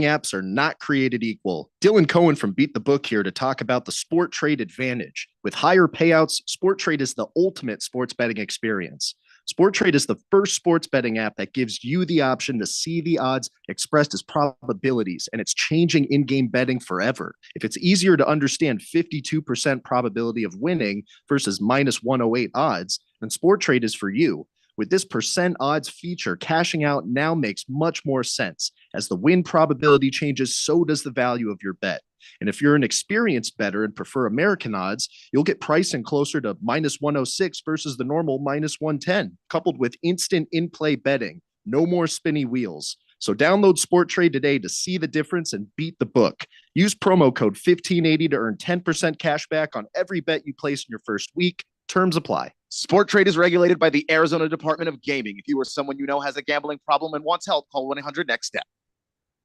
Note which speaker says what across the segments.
Speaker 1: apps are not created equal. Dylan Cohen from Beat the Book here to talk about the Sport Trade Advantage. With higher payouts, Sport Trade is the ultimate sports betting experience. Sport Trade is the first sports betting app that gives you the option to see the odds expressed as probabilities, and it's changing in-game betting forever. If it's easier to understand 52% probability of winning versus minus 108 odds, then Sport Trade is for you. With this percent odds feature, cashing out now makes much more sense. As the win probability changes, so does the value of your bet. And if you're an experienced bettor and prefer American odds, you'll get pricing closer to minus 106 versus the normal minus 110, coupled with instant in-play betting. No more spinny wheels. So download Sport Trade today to see the difference and beat the book. Use promo code 1580 to earn 10% cash back on every bet you place in your first week. Terms apply.
Speaker 2: Sport Trade is regulated by the Arizona Department of Gaming. If you or someone you know has a gambling problem and wants help, call 1-800-NEXT-STEP.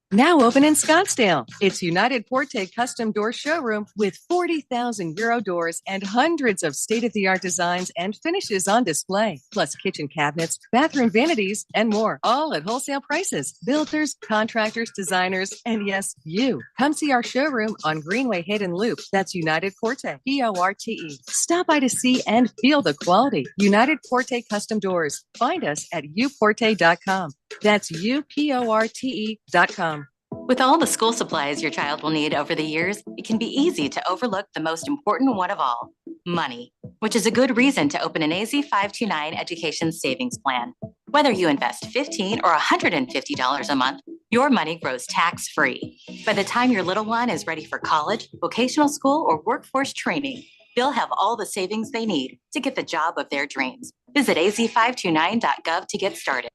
Speaker 3: Now open in Scottsdale. It's United Porte Custom Door Showroom with 40,000 Euro doors and hundreds of state-of-the-art designs and finishes on display, plus kitchen cabinets, bathroom vanities, and more, all at wholesale prices. Builders, contractors, designers, and yes, you. Come see our showroom on Greenway Hayden Loop. That's United Porte, P-O-R-T-E. Stop by to see and feel the quality. United Porte Custom Doors. Find us at uporte.com. That's uporte.com.
Speaker 4: With all the school supplies your child will need over the years, it can be easy to overlook the most important one of all, money, which is a good reason to open an AZ529 education savings plan. Whether you invest $15 or $150 a month, your money grows tax-free. By the time your little one is ready for college, vocational school, or workforce training, they'll have all the savings they need to get the job of their dreams. Visit az529.gov to get started.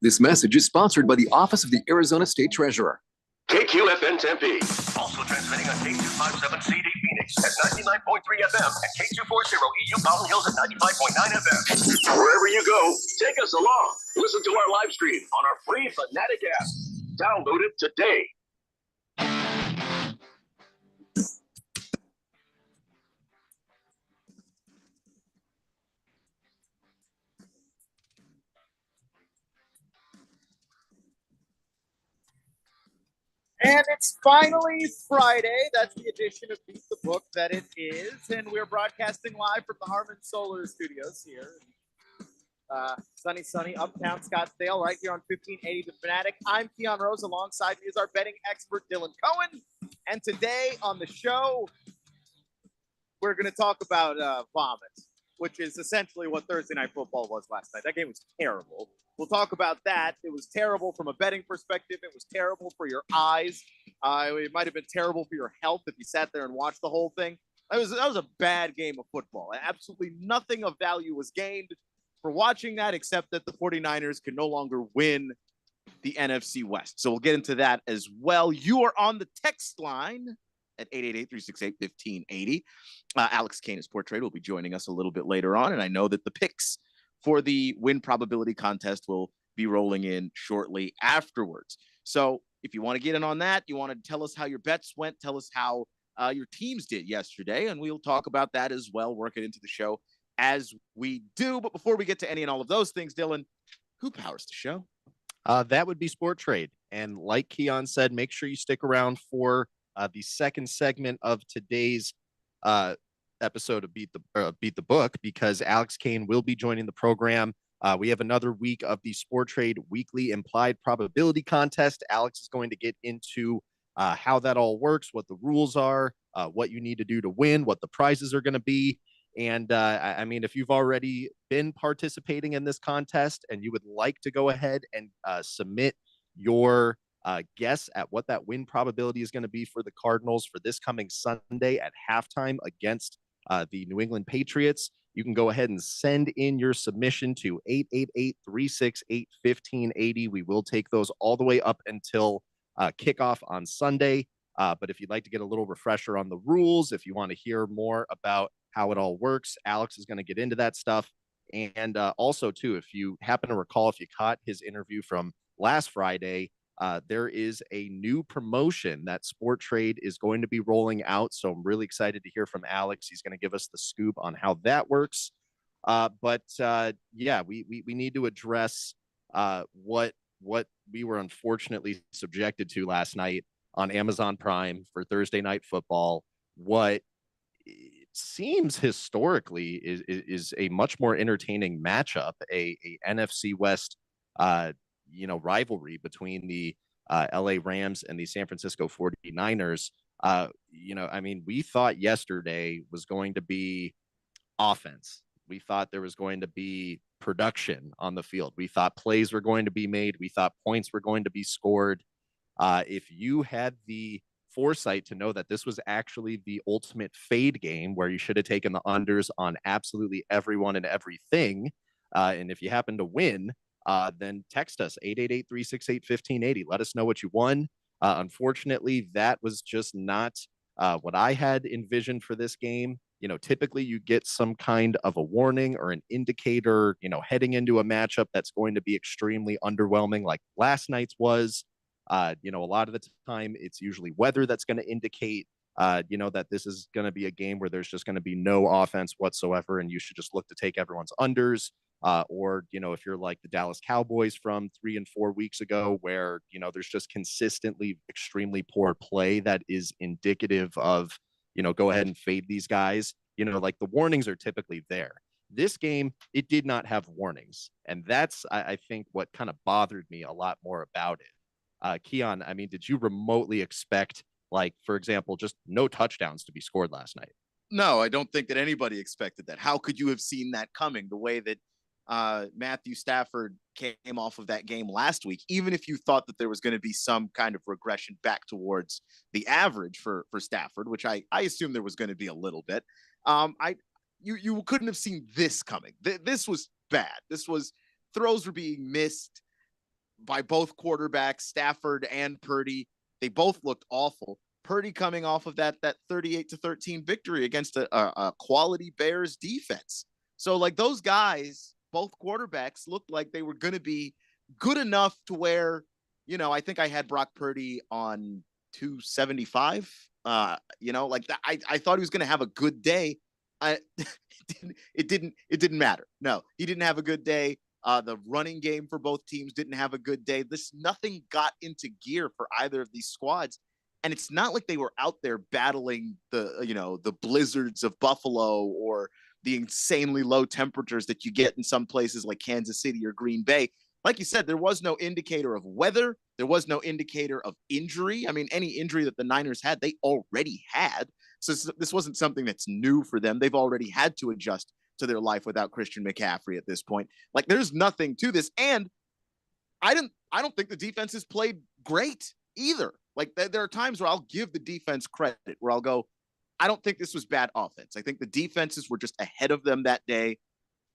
Speaker 5: This message is sponsored by the Office of the Arizona State Treasurer.
Speaker 6: KQFN Tempe. Also transmitting on K257CD Phoenix at 99.3 FM and K240 EU Mountain Hills at 95.9 FM. Wherever you go, take us along. Listen to our live stream on our free Fanatic app. Download it today.
Speaker 7: And it's finally Friday. That's the edition of Beat the Book that it is. And we're broadcasting live from the Harmon Solar Studios here. Sunny, uptown Scottsdale, right here on 1580 The Fanatic. I'm Keon Rose. Alongside me is our betting expert, Dylan Cohen. And today on the show, we're going to talk about vomit, which is essentially what Thursday Night Football was last night. That game was terrible. We'll talk about that. It was terrible from a betting perspective. It was terrible for your eyes. It might have been terrible for your health if you sat there and watched the whole thing. That was a bad game of football. Absolutely nothing of value was gained for watching that, except that the 49ers can no longer win the NFC West. So we'll get into that as well. You are on the text line at 888-368-1580. Alex Kane of Sport Trade will be joining us a little bit later on, and I know that the picks for the win probability contest will be rolling in shortly afterwards. So if you want to get in on that, you want to tell us how your bets went, tell us how your teams did yesterday, and we'll talk about that as well, work it into the show as we do. But before we get to any and all of those things, Dylan, who powers the show?
Speaker 1: That would be Sport Trade. And like Keon said, make sure you stick around for the second segment of today's episode of Beat the Book, because Alex Kane will be joining the program. We have another week of the Sport Trade Weekly Implied Probability Contest. Alex is going to get into how that all works, what the rules are, what you need to do to win, what the prizes are going to be. And I mean, if you've already been participating in this contest and you would like to go ahead and submit your guess at what that win probability is going to be for the Cardinals for this coming Sunday at halftime against the New England Patriots, you can go ahead and send in your submission to 888-368-1580. We will take those all the way up until kickoff on Sunday. But if you'd like to get a little refresher on the rules, if you want to hear more about how it all works, Alex is going to get into that stuff. And also, too, if you happen to recall, if you caught his interview from last Friday, there is a new promotion that Sport Trade is going to be rolling out. So I'm really excited to hear from Alex. He's going to give us the scoop on how that works. Yeah, we need to address what we were unfortunately subjected to last night on Amazon Prime for Thursday Night Football. What it seems historically is a much more entertaining matchup, a NFC West, rivalry between the LA Rams and the San Francisco 49ers. We thought yesterday was going to be offense. We thought there was going to be production on the field. We thought plays were going to be made. We thought points were going to be scored. If you had the foresight to know that this was actually the ultimate fade game where you should have taken the unders on absolutely everyone and everything, and if you happen to win, then text us 888-368-1580. Let us know what you won. Unfortunately, that was just not what I had envisioned for this game. Typically you get some kind of a warning or an indicator, heading into a matchup that's going to be extremely underwhelming, like last night's was. A lot of the time it's usually weather that's going to indicate, that this is going to be a game where there's just going to be no offense whatsoever, and you should just look to take everyone's unders. Or, if you're like the Dallas Cowboys from 3 and 4 weeks ago, where, there's just consistently extremely poor play that is indicative of, go ahead and fade these guys. Like the warnings are typically there. This game, it did not have warnings. And that's, I think, what kind of bothered me a lot more about it. Keon, did you remotely expect, like, for example, just no touchdowns to be scored last night?
Speaker 2: No, I don't think that anybody expected that. How could you have seen that coming? The way that Matthew Stafford came off of that game last week, even if you thought that there was going to be some kind of regression back towards the average for Stafford, which I assume there was going to be a little bit. You couldn't have seen this coming. This was bad. This was throws were being missed by both quarterbacks, Stafford and Purdy. They both looked awful. Purdy coming off of that 38-13 victory against a quality Bears defense. So like those guys, both quarterbacks looked like they were going to be good enough to where, I think I had Brock Purdy on 275. Like that. I thought he was going to have a good day. It didn't matter. No, he didn't have a good day. The running game for both teams didn't have a good day. Nothing got into gear for either of these squads. And it's not like they were out there battling the blizzards of Buffalo or the insanely low temperatures that you get in some places like Kansas City or Green Bay. Like you said, there was no indicator of weather. There was no indicator of injury. Any injury that the Niners had, they already had. So this wasn't something that's new for them. They've already had to adjust to their life without Christian McCaffrey at this point. Like there's nothing to this. And I don't think the defense has played great either. Like there are times where I'll give the defense credit, where I'll go, I don't think this was bad offense. I think the defenses were just ahead of them that day.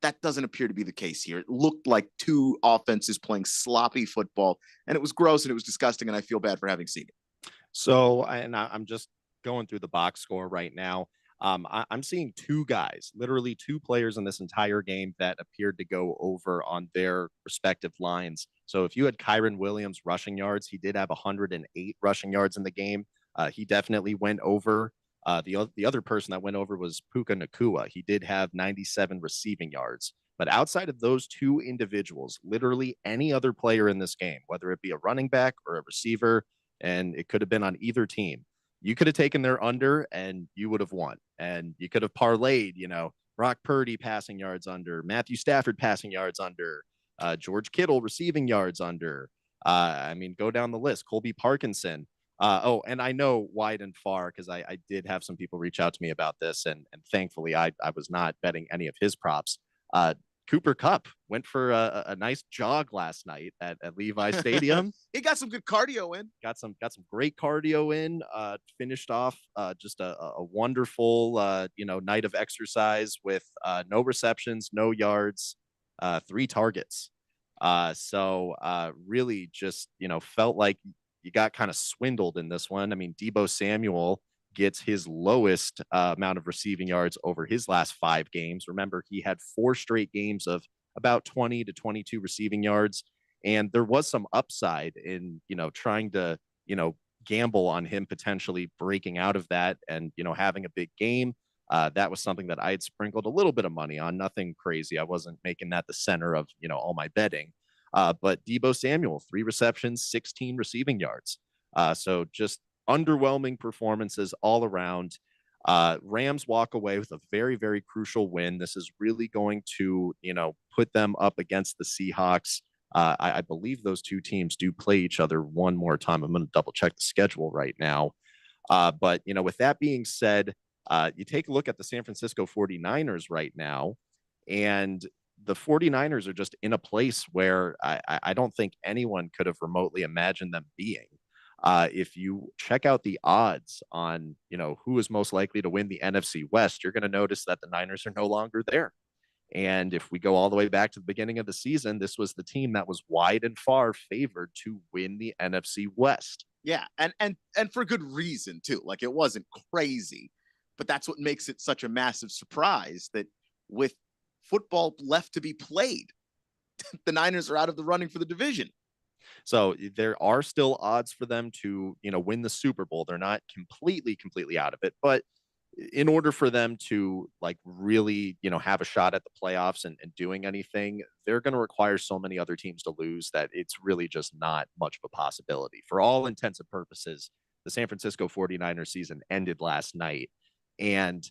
Speaker 2: That doesn't appear to be the case here. It looked like two offenses playing sloppy football, and it was gross and it was disgusting, and I feel bad for having seen it.
Speaker 1: So, I'm just going through the box score right now. I'm seeing two guys, literally two players in this entire game that appeared to go over on their respective lines. So if you had Kyren Williams rushing yards, he did have 108 rushing yards in the game. He definitely went over. The other person that went over was Puka Nacua. He did have 97 receiving yards. But outside of those two individuals, literally any other player in this game, whether it be a running back or a receiver, and it could have been on either team, you could have taken their under and you would have won. And you could have parlayed, Brock Purdy passing yards under, Matthew Stafford passing yards under, George Kittle receiving yards under. Go down the list. Colby Parkinson. And I know wide and far, because I did have some people reach out to me about this, and thankfully I was not betting any of his props. Cooper Kupp went for a nice jog last night at Levi Stadium.
Speaker 2: He got some good cardio in.
Speaker 1: Got some great cardio in. Finished off just a wonderful night of exercise with no receptions, no yards, 3 targets. So really just felt like you got kind of swindled in this one. Deebo Samuel gets his lowest amount of receiving yards over his last 5 games. Remember, he had 4 straight games of about 20 to 22 receiving yards. And there was some upside in, trying to, gamble on him potentially breaking out of that and, having a big game. That was something that I had sprinkled a little bit of money on, nothing crazy. I wasn't making that the center of, all my betting. But Deebo Samuel, 3 receptions, 16 receiving yards. So just underwhelming performances all around. Rams walk away with a very, very crucial win. This is really going to, put them up against the Seahawks. I believe those two teams do play each other one more time. I'm going to double check the schedule right now. But, with that being said, you take a look at the San Francisco 49ers right now, and the 49ers are just in a place where I don't think anyone could have remotely imagined them being. If you check out the odds on, who is most likely to win the NFC West, you're going to notice that the Niners are no longer there. And if we go all the way back to the beginning of the season, this was the team that was wide and far favored to win the NFC West.
Speaker 2: Yeah, and for good reason too. Like, it wasn't crazy, but that's what makes it such a massive surprise that with football left to be played, the Niners are out of the running for the division.
Speaker 1: So there are still odds for them to, win the Super Bowl. They're not completely out of it, but in order for them to really, have a shot at the playoffs and doing anything, they're going to require so many other teams to lose that it's really just not much of a possibility. For all intents and purposes, the San Francisco 49ers season ended last night. And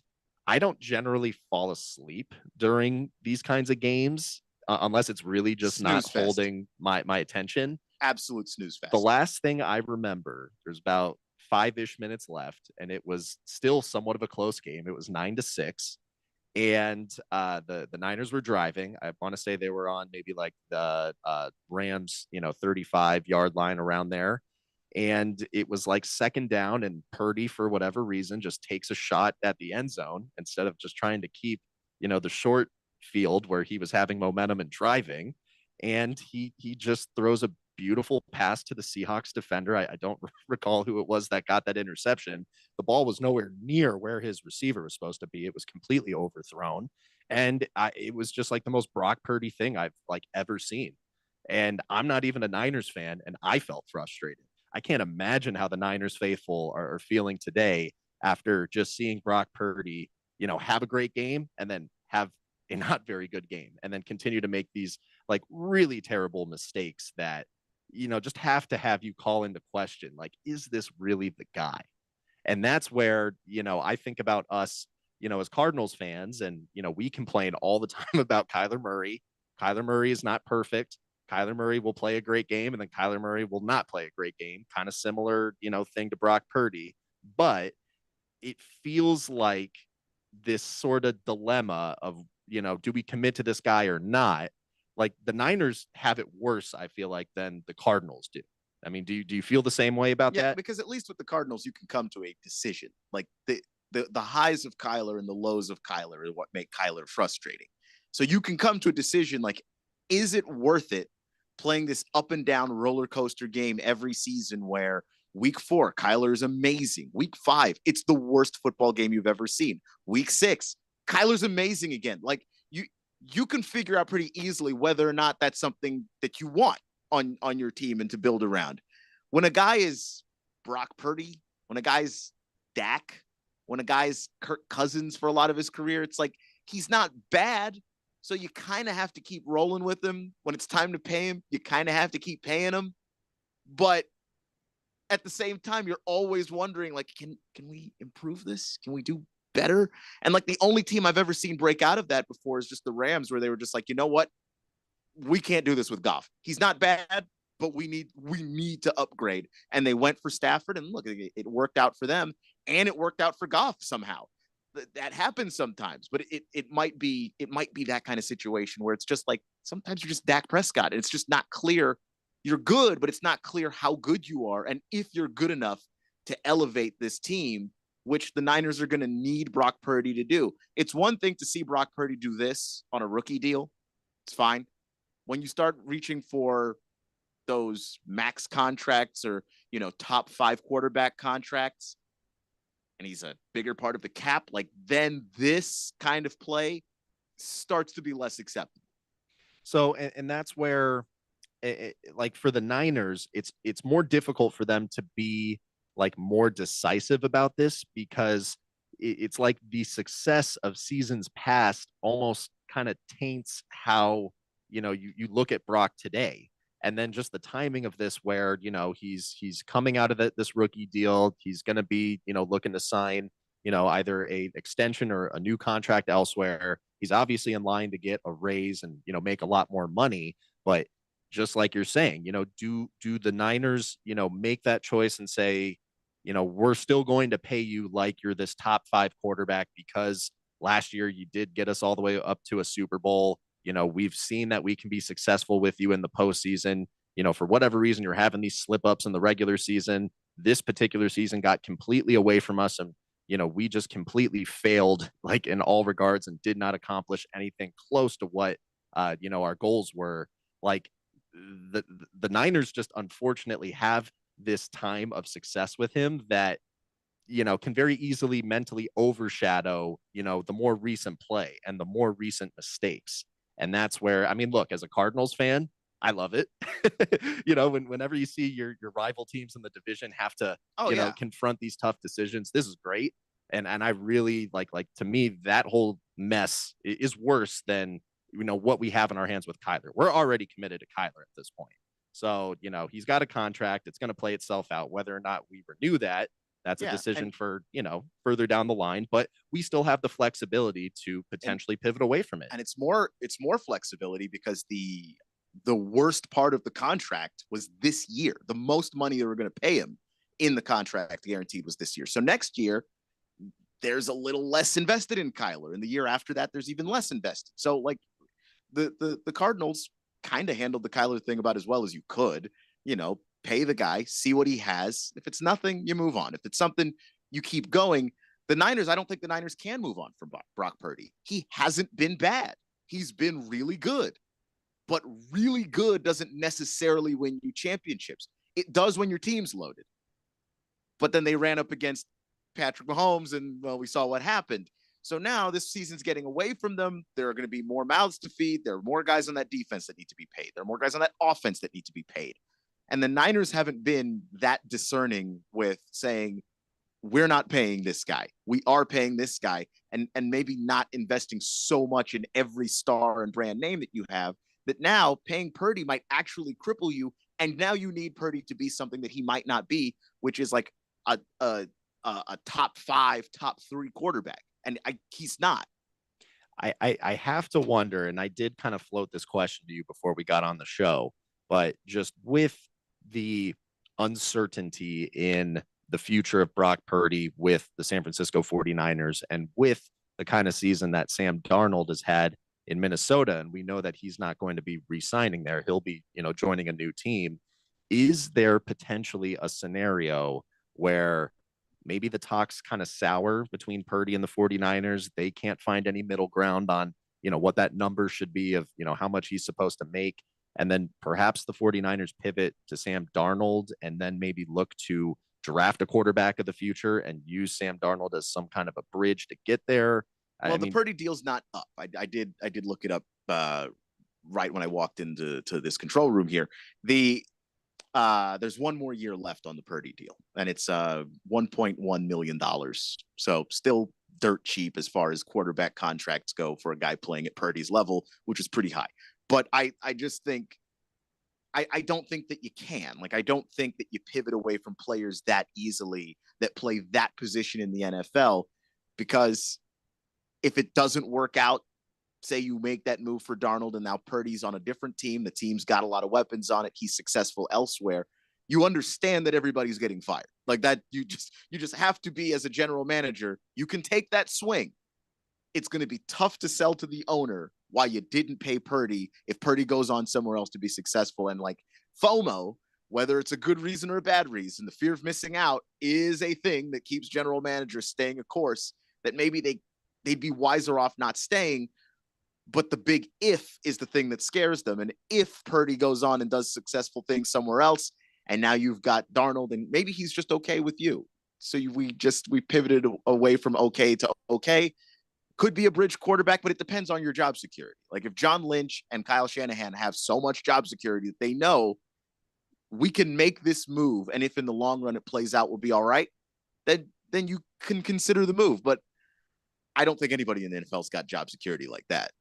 Speaker 1: I don't generally fall asleep during these kinds of games unless it's really just
Speaker 2: Snooze
Speaker 1: not
Speaker 2: fest.
Speaker 1: Holding my attention.
Speaker 2: Absolute snooze fest.
Speaker 1: The last thing I remember, there's about 5-ish minutes left, and it was still somewhat of a close game. It was 9-6, and the Niners were driving. I want to say they were on maybe the Rams, 35-yard line around there, and it was second down, and Purdy, for whatever reason, just takes a shot at the end zone instead of just trying to keep the short field where he was having momentum and driving, and he just throws a beautiful pass to the Seahawks defender. I don't recall who it was that got that interception. The ball was nowhere near where his receiver was supposed to be. It was completely overthrown. And it was just the most Brock Purdy thing I've ever seen. And I'm not even a Niners fan, and I felt frustrated. I can't imagine how the Niners faithful are feeling today after just seeing Brock Purdy, have a great game and then have a not very good game and then continue to make these really terrible mistakes that just have to have you call into question, is this really the guy? And that's where, I think about us, as Cardinals fans, and, we complain all the time about Kyler Murray. Kyler Murray is not perfect. Kyler Murray will play a great game, and then Kyler Murray will not play a great game. Kind of similar, thing to Brock Purdy. But it feels like this sort of dilemma of, do we commit to this guy or not? The Niners have it worse, I feel like, than the Cardinals do. I mean, do you feel the same way about that?
Speaker 2: Because at least with the Cardinals, you can come to a decision. The highs of Kyler and the lows of Kyler are what make Kyler frustrating. So you can come to a decision is it worth it playing this up and down roller coaster game every season where week 4, Kyler is amazing. Week 5, it's the worst football game you've ever seen. Week 6, Kyler's amazing again. You can figure out pretty easily whether or not that's something that you want on your team and to build around. When a guy is Brock Purdy, when a guy's Dak, when a guy's Kirk Cousins for a lot of his career, it's he's not bad. So you kind of have to keep rolling with him. When it's time to pay him, you kind of have to keep paying him. But at the same time, you're always wondering, can we improve this? Can we do better? And the only team I've ever seen break out of that before is just the Rams, where they were just you know what? We can't do this with Goff. He's not bad, but we need to upgrade. And they went for Stafford, and look, it worked out for them, and it worked out for Goff somehow. That happens sometimes, but it might be that kind of situation where it's just sometimes you're just Dak Prescott, and it's just not clear. You're good, but it's not clear how good you are, and if you're good enough to elevate this team, which the Niners are going to need Brock Purdy to do. It's one thing to see Brock Purdy do this on a rookie deal. It's fine. When you start reaching for those max contracts or, top 5 quarterback contracts, and he's a bigger part of the cap, then this kind of play starts to be less acceptable.
Speaker 1: So, and that's where, for the Niners, it's more difficult for them to be more decisive about this, because it's the success of seasons past almost kind of taints how you look at Brock today, and then just the timing of this, where he's coming out of this rookie deal, he's going to be looking to sign either a extension or a new contract elsewhere. He's obviously in line to get a raise and make a lot more money, but just like you're saying, do the Niners make that choice and say, we're still going to pay you like you're this top 5 quarterback because last year you did get us all the way up to a Super Bowl. We've seen that we can be successful with you in the postseason. For whatever reason, you're having these slip ups in the regular season. This particular season got completely away from us, and we just completely failed, like, in all regards, and did not accomplish anything close to what our goals were. Like, the Niners just unfortunately have this time of success with him that can very easily mentally overshadow the more recent play and the more recent mistakes. And that's where, I mean, look, as a Cardinals fan, I love it. Whenever you see your rival teams in the division have to confront these tough decisions, this is great. And I really like, to me, that whole mess is worse than what we have in our hands with Kyler. We're already committed to Kyler at this point. So, he's got a contract. It's going to play itself out. Whether or not we renew that's a decision for, further down the line, but we still have the flexibility to potentially pivot away from it.
Speaker 2: And it's more flexibility because the worst part of the contract was this year. The most money they were going to pay him in the contract guaranteed was this year. So next year, there's a little less invested in Kyler. And the year after that, there's even less invested. So, like, the Cardinals kind of handled the Kyler thing about as well as you could, pay the guy, see what he has. If it's nothing, you move on. If it's something, you keep going. The Niners, I don't think the Niners can move on from Brock Purdy. He hasn't been bad. He's been really good. But really good doesn't necessarily win you championships. It does when your team's loaded. But then they ran up against Patrick Mahomes, and, well, we saw what happened. So now this season's getting away from them. There are going to be more mouths to feed. There are more guys on that defense that need to be paid. There are more guys on that offense that need to be paid. And the Niners haven't been that discerning with saying, we're not paying this guy. We are paying this guy, and maybe not investing so much in every star and brand name that you have, that now paying Purdy might actually cripple you. And now you need Purdy to be something that he might not be, which is like a top 5, top 3 quarterback. And he's not.
Speaker 1: I have to wonder, and I did kind of float this question to you before we got on the show, but just with the uncertainty in the future of Brock Purdy with the San Francisco 49ers, and with the kind of season that Sam Darnold has had in Minnesota, and we know that he's not going to be re-signing there. He'll be, joining a new team. Is there potentially a scenario where maybe the talks kind of sour between Purdy and the 49ers? They can't find any middle ground on, what that number should be of, how much he's supposed to make. And then perhaps the 49ers pivot to Sam Darnold and then maybe look to draft a quarterback of the future and use Sam Darnold as some kind of a bridge to get there.
Speaker 2: Well, the Purdy deal's not up. I did look it up right when I walked into this control room here. There's one more year left on the Purdy deal, and it's $1.1 million. So still dirt cheap as far as quarterback contracts go for a guy playing at Purdy's level, which is pretty high. But I just think I don't think that you can. Like, I don't think that you pivot away from players that easily that play that position in the NFL, because if it doesn't work out, say you make that move for Darnold and now Purdy's on a different team, the team's got a lot of weapons on it, he's successful elsewhere, you understand that everybody's getting fired. Like that, you just have to be, as a general manager, you can take that swing. It's going to be tough to sell to the owner why you didn't pay Purdy if Purdy goes on somewhere else to be successful. And like FOMO, whether it's a good reason or a bad reason, the fear of missing out is a thing that keeps general managers staying a course that maybe they'd be wiser off not staying. But the big if is the thing that scares them. And if Purdy goes on and does successful things somewhere else, and now you've got Darnold, and maybe he's just okay with you. So we pivoted away from okay to okay. Could be a bridge quarterback, but it depends on your job security. Like if John Lynch and Kyle Shanahan have so much job security that they know we can make this move, and if in the long run it plays out, we'll be all right, then you can consider the move. But I don't think anybody in the NFL's got job security like that.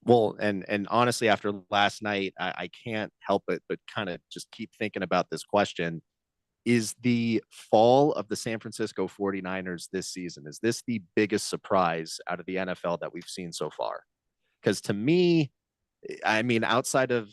Speaker 1: Well, and honestly, after last night, I can't help it but kind of just keep thinking about this question. Is the fall of the San Francisco 49ers this season, is this the biggest surprise out of the NFL that we've seen so far? Because to me, I mean, outside of,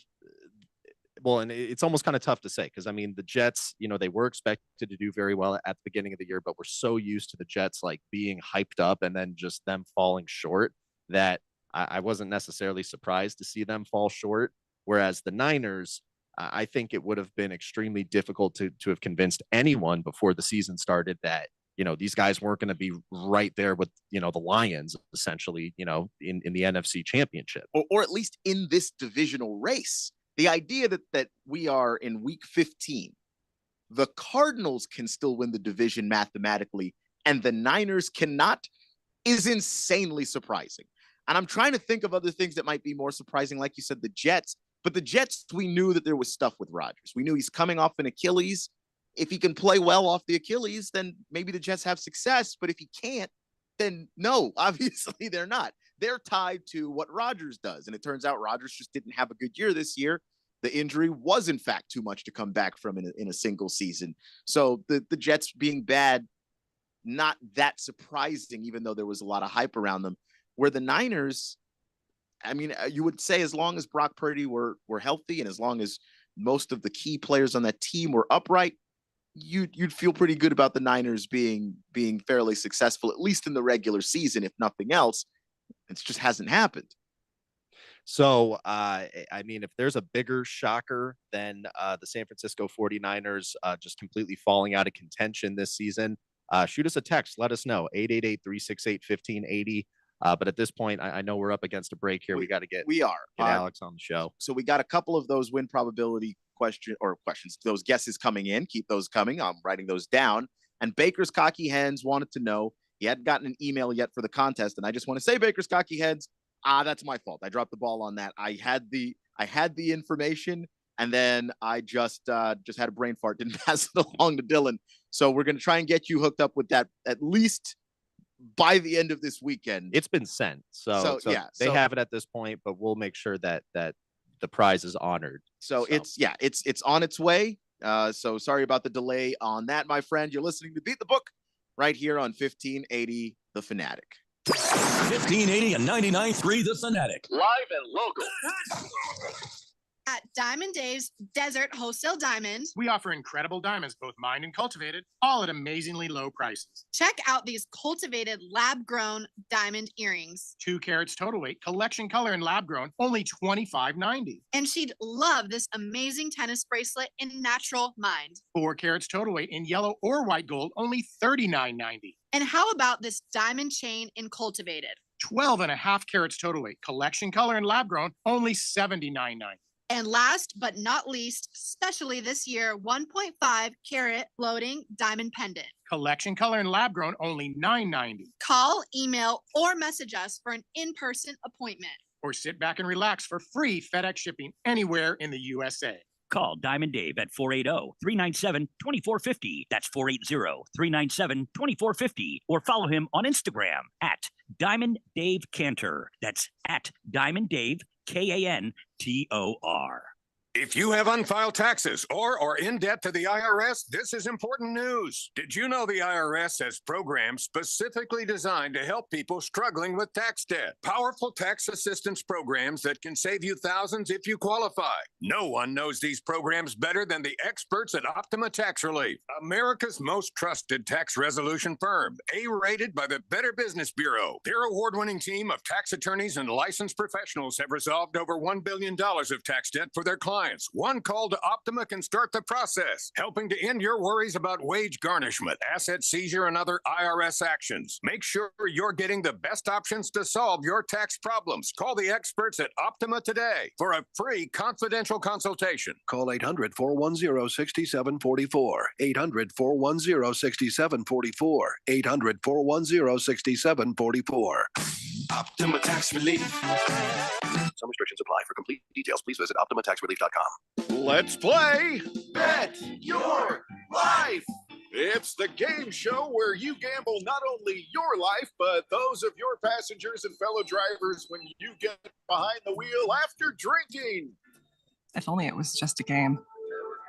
Speaker 1: well, and it's almost kind of tough to say because I mean, the Jets, they were expected to do very well at the beginning of the year, but we're so used to the Jets like being hyped up and then just them falling short that I wasn't necessarily surprised to see them fall short. Whereas the Niners, I think it would have been extremely difficult to have convinced anyone before the season started that these guys weren't going to be right there with the Lions essentially in the NFC Championship,
Speaker 2: or at least in this divisional race. The idea that we are in week 15, the Cardinals can still win the division mathematically, and the Niners cannot, is insanely surprising. And I'm trying to think of other things that might be more surprising, like you said, the Jets. But the Jets, we knew that there was stuff with Rodgers. We knew he's coming off an Achilles. If he can play well off the Achilles, then maybe the Jets have success. But if he can't, then no, obviously they're not. They're tied to what Rodgers does. And it turns out Rodgers just didn't have a good year this year. The injury was, in fact, too much to come back from in a single season. So the Jets being bad, not that surprising, even though there was a lot of hype around them. Where the Niners, I mean, you would say as long as Brock Purdy were healthy and as long as most of the key players on that team were upright, you'd feel pretty good about the Niners being fairly successful, at least in the regular season, if nothing else. It just hasn't happened.
Speaker 1: So, I mean, if there's a bigger shocker than the San Francisco 49ers just completely falling out of contention this season, shoot us a text. Let us know. 888-368-1580. But at this point, I know we're up against a break here. We got to get Alex on the show.
Speaker 2: So we got a couple of those win probability questions, those guesses coming in. Keep those coming. I'm writing those down. And Baker's Cocky Hens wanted to know, he hadn't gotten an email yet for the contest. And I just want to say, Baker's Cocky Hens, that's my fault. I dropped the ball on that. I had the information, and then I just had a brain fart, didn't pass it along to Dylan. So we're going to try and get you hooked up with that at least by the end of this weekend.
Speaker 1: It's been sent. So they have it at this point, but we'll make sure that the prize is honored.
Speaker 2: So it's on its way. So sorry about the delay on that, my friend. You're listening to Beat the Book right here on 1580 The Fanatic.
Speaker 6: 1580 and 99.3 The Fanatic. Live and local.
Speaker 8: At Diamond Dave's Desert Wholesale Diamond,
Speaker 9: we offer incredible diamonds, both mined and cultivated, all at amazingly low prices.
Speaker 8: Check out these cultivated lab-grown diamond earrings.
Speaker 9: 2 carats total weight, collection color and lab-grown, only $25.90.
Speaker 8: And she'd love this amazing tennis bracelet in natural mined.
Speaker 9: 4 carats total weight in yellow or white gold, only $39.90.
Speaker 8: And how about this diamond chain in cultivated?
Speaker 9: 12.5 carats total weight, collection color and lab-grown, only $79.90.
Speaker 8: And last but not least, especially this year, 1.5 carat floating diamond pendant.
Speaker 9: Collection color and lab grown, only $9.90.
Speaker 8: Call, email, or message us for an in-person appointment.
Speaker 9: Or sit back and relax for free FedEx shipping anywhere in the USA.
Speaker 10: Call Diamond Dave at 480-397-2450. That's 480-397-2450. Or follow him on Instagram at Diamond Dave Cantor. That's at Diamond Dave, Kantor.
Speaker 6: If you have unfiled taxes or are in debt to the IRS, this is important news. Did you know the IRS has programs specifically designed to help people struggling with tax debt? Powerful tax assistance programs that can save you thousands if you qualify. No one knows these programs better than the experts at Optima Tax Relief, America's most trusted tax resolution firm, A-rated by the Better Business Bureau. Their award-winning team of tax attorneys and licensed professionals have resolved over $1 billion of tax debt for their clients. One call to Optima can start the process, helping to end your worries about wage garnishment, asset seizure, and other IRS actions. Make sure you're getting the best options to solve your tax problems. Call the experts at Optima today for a free confidential consultation.
Speaker 11: Call 800-410-6744. 800-410-6744. 800-410-6744.
Speaker 6: Optima Tax Relief.
Speaker 11: Some restrictions apply. For complete details, please visit OptimaTaxRelief.com.
Speaker 6: Let's play Bet Your Life.
Speaker 12: It's the game show where you gamble not only your life, but those of your passengers and fellow drivers when you get behind the wheel after drinking.
Speaker 13: If only it was just a game.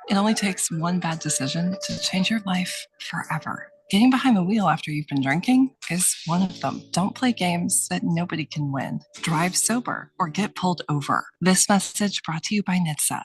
Speaker 13: It only takes one bad decision to change your life forever. Getting behind the wheel after you've been drinking is one of them. Don't play games that nobody can win. Drive sober or get pulled over. This message brought to you by NHTSA.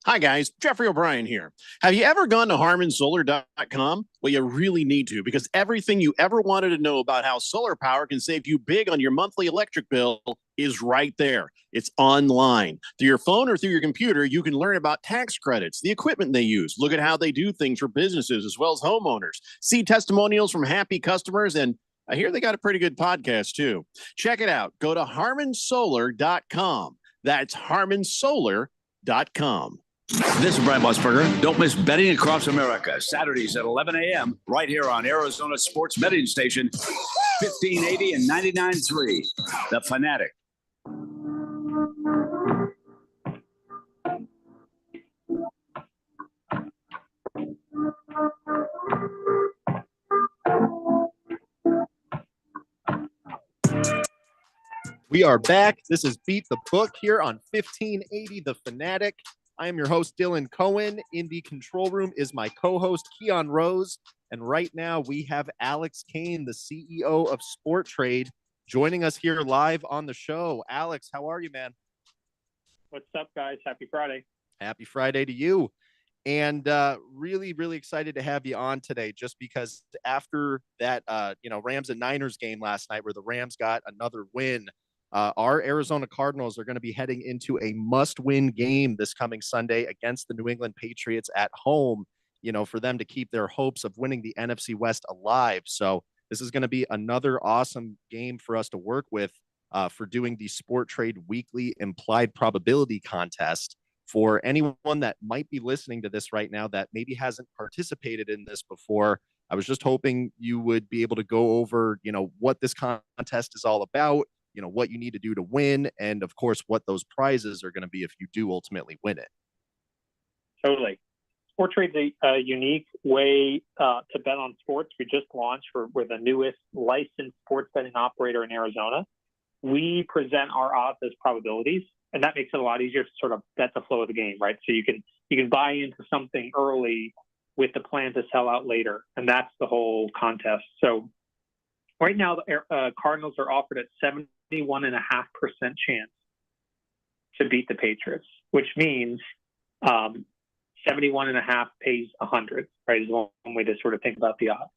Speaker 14: Hi, guys. Jeffrey O'Brien here. Have you ever gone to HarmonSolar.com? Well, you really need to, because everything you ever wanted to know about how solar power can save you big on your monthly electric bill is right there. It's online. Through your phone or through your computer, you can learn about tax credits, the equipment they use, look at how they do things for businesses as well as homeowners, see testimonials from happy customers, and I hear they got a pretty good podcast, too. Check it out. Go to HarmonSolar.com. That's HarmonSolar.com.
Speaker 15: This is Brian Mossberger. Don't miss Betting Across America, Saturdays at 11 a.m. right here on Arizona Sports Betting Station, 1580 and 99.3, The Fanatic.
Speaker 1: We are back. This is Beat the Book here on 1580 The Fanatic. I am your host, Dylan Cohen. In the control room is my co-host, Keon Rose. And right now we have Alex Kane, the CEO of Sport Trade, joining us here live on the show. Alex, how are you, man?
Speaker 16: What's up, guys? Happy Friday.
Speaker 1: Happy Friday to you. And really, really excited to have you on today, just because after that, Rams and Niners game last night where the Rams got another win, our Arizona Cardinals are going to be heading into a must-win game this coming Sunday against the New England Patriots at home, for them to keep their hopes of winning the NFC West alive. So this is going to be another awesome game for us to work with for doing the Sport Trade Weekly Implied Probability Contest. For anyone that might be listening to this right now that maybe hasn't participated in this before, I was just hoping you would be able to go over, what this contest is all about, what you need to do to win, and of course, what those prizes are going to be if you do ultimately win it.
Speaker 16: Totally. Sport Trade's a unique way to bet on sports. We just launched. We're the newest licensed sports betting operator in Arizona. We present our odds as probabilities, and that makes it a lot easier to sort of bet the flow of the game, right? So you can buy into something early with the plan to sell out later, and that's the whole contest. So right now, the Cardinals are offered at 71.5% chance to beat the Patriots, which means 71.5 pays 100, right? Is one way to sort of think about the odds.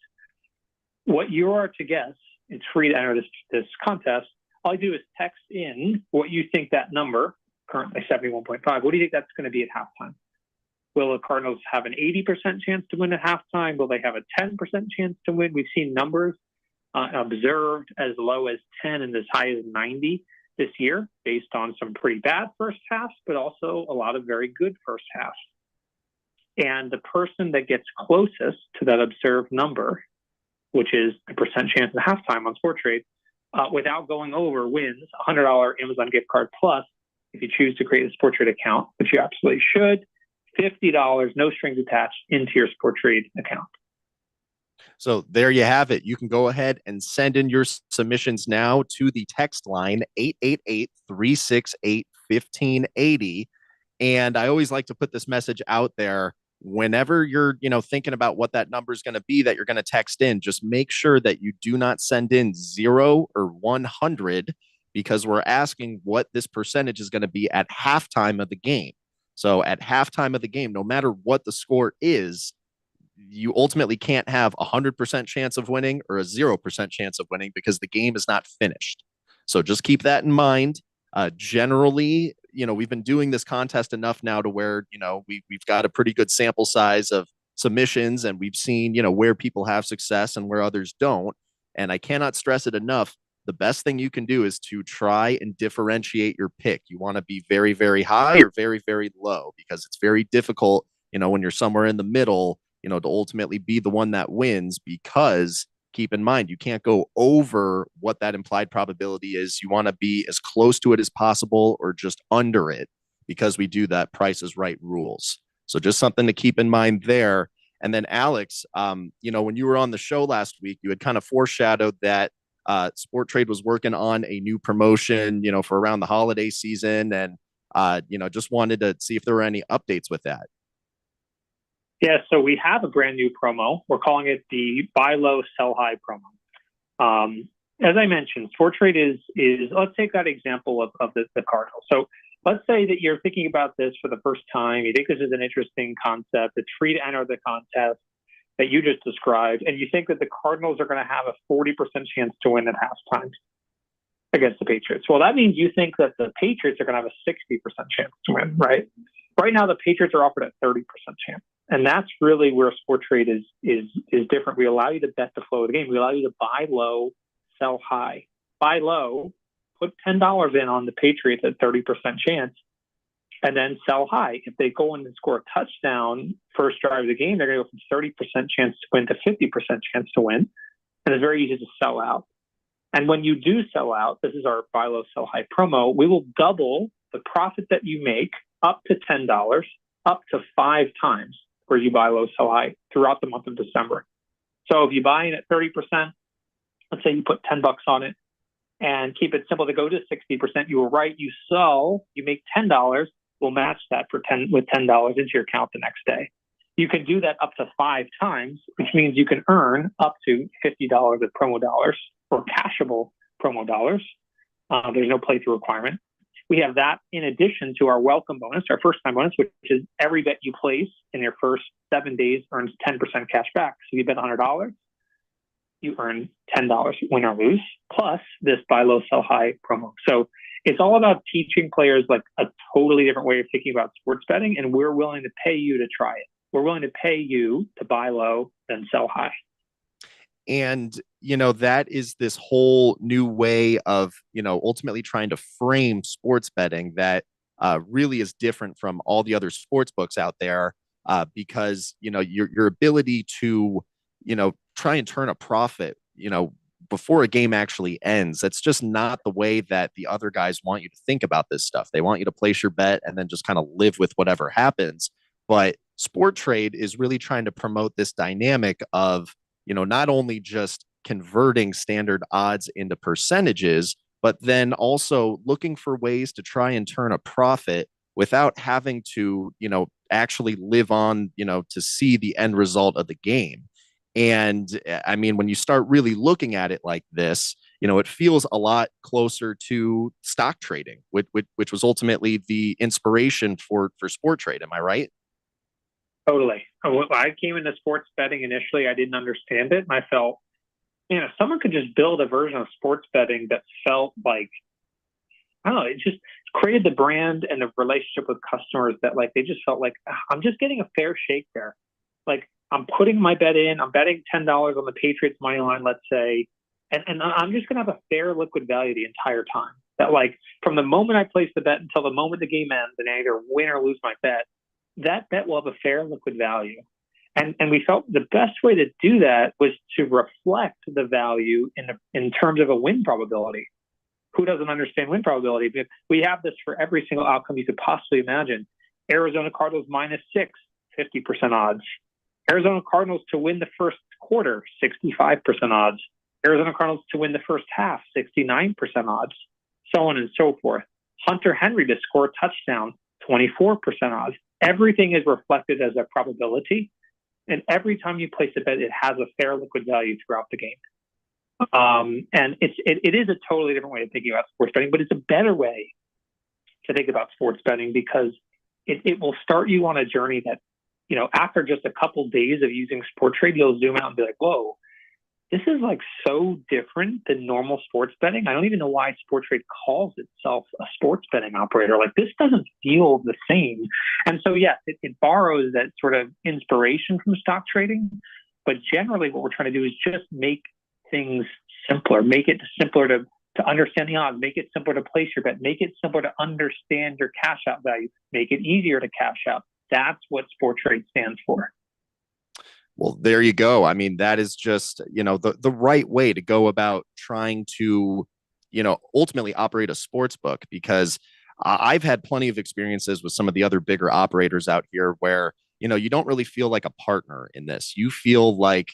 Speaker 16: What you are to guess, it's free to enter this contest. All you do is text in what you think that number, currently 71.5, what do you think that's going to be at halftime? Will the Cardinals have an 80% chance to win at halftime? Will they have a 10% chance to win? We've seen numbers observed as low as 10 and as high as 90 this year, based on some pretty bad first halves, but also a lot of very good first halves. And the person that gets closest to that observed number, which is the percent chance at halftime on Sport Trade, without going over, wins a $100 Amazon gift card plus, if you choose to create a Sport Trade account, which you absolutely should, $50, no strings attached, into your Sport Trade account.
Speaker 1: So there you have it. You can go ahead and send in your submissions now to the text line 888-368-1580. And I always like to put this message out there. Whenever you're, thinking about what that number is going to be that you're going to text in, just make sure that you do not send in 0 or 100, because we're asking what this percentage is going to be at halftime of the game. So at halftime of the game, no matter what the score is, you ultimately can't have a 100% chance of winning or a 0% chance of winning, because the game is not finished. So just keep that in mind. Generally, we've been doing this contest enough now to where, we've got a pretty good sample size of submissions, and we've seen, where people have success and where others don't. And I cannot stress it enough. The best thing you can do is to try and differentiate your pick. You want to be very, very high or very, very low, because it's very difficult, when you're somewhere in the middle, to ultimately be the one that wins, because keep in mind, you can't go over what that implied probability is. You want to be as close to it as possible or just under it, because we do that Price is Right rules. So just something to keep in mind there. And then Alex, when you were on the show last week, you had kind of foreshadowed that Sport Trade was working on a new promotion, for around the holiday season. And, just wanted to see if there were any updates with that.
Speaker 16: Yeah, so we have a brand new promo. We're calling it the Buy Low, Sell High promo. As I mentioned, Sport Trade is let's take that example of the Cardinals. So let's say that you're thinking about this for the first time. You think this is an interesting concept, it's free to enter the contest that you just described, and you think that the Cardinals are going to have a 40% chance to win at halftime against the Patriots. Well, that means you think that the Patriots are going to have a 60% chance to win, right? Right now, the Patriots are offered a 30% chance. And that's really where Sport Trade is different. We allow you to bet the flow of the game. We allow you to buy low, sell high. Buy low, put $10 in on the Patriots at 30% chance, and then sell high. If they go in and score a touchdown first drive of the game, they're going to go from 30% chance to win to 50% chance to win. And it's very easy to sell out. And when you do sell out, this is our buy low, sell high promo, we will double the profit that you make up to $10, up to 5 times where you buy low, sell high throughout the month of December. So if you buy in at 30%, let's say you put $10 on it and keep it simple to go to 60%, you were right, you sell, you make $10, we'll match that with $10 into your account the next day. You can do that up to 5 times, which means you can earn up to $50 of promo dollars or cashable promo dollars. There's no playthrough requirement. We have that in addition to our welcome bonus, our first time bonus, which is every bet you place in your first 7 days earns 10% cash back. So you bet $100, you earn $10, win or lose, plus this buy low, sell high promo. So it's all about teaching players like a totally different way of thinking about sports betting, and we're willing to pay you to try it. We're willing to pay you to buy low, then sell high.
Speaker 1: And, that is this whole new way of, ultimately trying to frame sports betting that really is different from all the other sports books out there because, your ability to, try and turn a profit, before a game actually ends. That's just not the way that the other guys want you to think about this stuff. They want you to place your bet and then just kind of live with whatever happens. But Sport Trade is really trying to promote this dynamic of, not only just converting standard odds into percentages, but then also looking for ways to try and turn a profit without having to, actually live on, to see the end result of the game. And I mean, when you start really looking at it like this, it feels a lot closer to stock trading, which was ultimately the inspiration for Sport Trade. Am I right?
Speaker 16: Totally. When I came into sports betting initially, I didn't understand it. And I felt, if someone could just build a version of sports betting that felt like, I don't know, it just created the brand and the relationship with customers that like, they just felt like I'm just getting a fair shake there. Like I'm putting my bet in, I'm betting $10 on the Patriots money line, let's say, and I'm just going to have a fair liquid value the entire time. That like from the moment I place the bet until the moment the game ends and I either win or lose my bet, that bet will have a fair liquid value. And we felt the best way to do that was to reflect the value in terms of a win probability. Who doesn't understand win probability? Because we have this for every single outcome you could possibly imagine. Arizona Cardinals -6, 50% odds. Arizona Cardinals to win the first quarter, 65% odds. Arizona Cardinals to win the first half, 69% odds. So on and so forth. Hunter Henry to score a touchdown, 24% odds. Everything is reflected as a probability. And every time you place a bet, it has a fair liquid value throughout the game. And it is a totally different way of thinking about sports betting, but it's a better way to think about sports betting because it will start you on a journey that, after just a couple days of using Sport Trade, you'll zoom out and be like, whoa, this is like so different than normal sports betting. I don't even know why Sport Trade calls itself a sports betting operator. Like this doesn't feel the same. And so, yes, it borrows that sort of inspiration from stock trading. But generally what we're trying to do is just make things simpler, make it simpler to understand the odds, make it simpler to place your bet, make it simpler to understand your cash out value, make it easier to cash out. That's what Sport Trade stands for.
Speaker 1: Well, there you go. I mean, that is just, the right way to go about trying to, ultimately operate a sports book, because I've had plenty of experiences with some of the other bigger operators out here where, you don't really feel like a partner in this. You feel like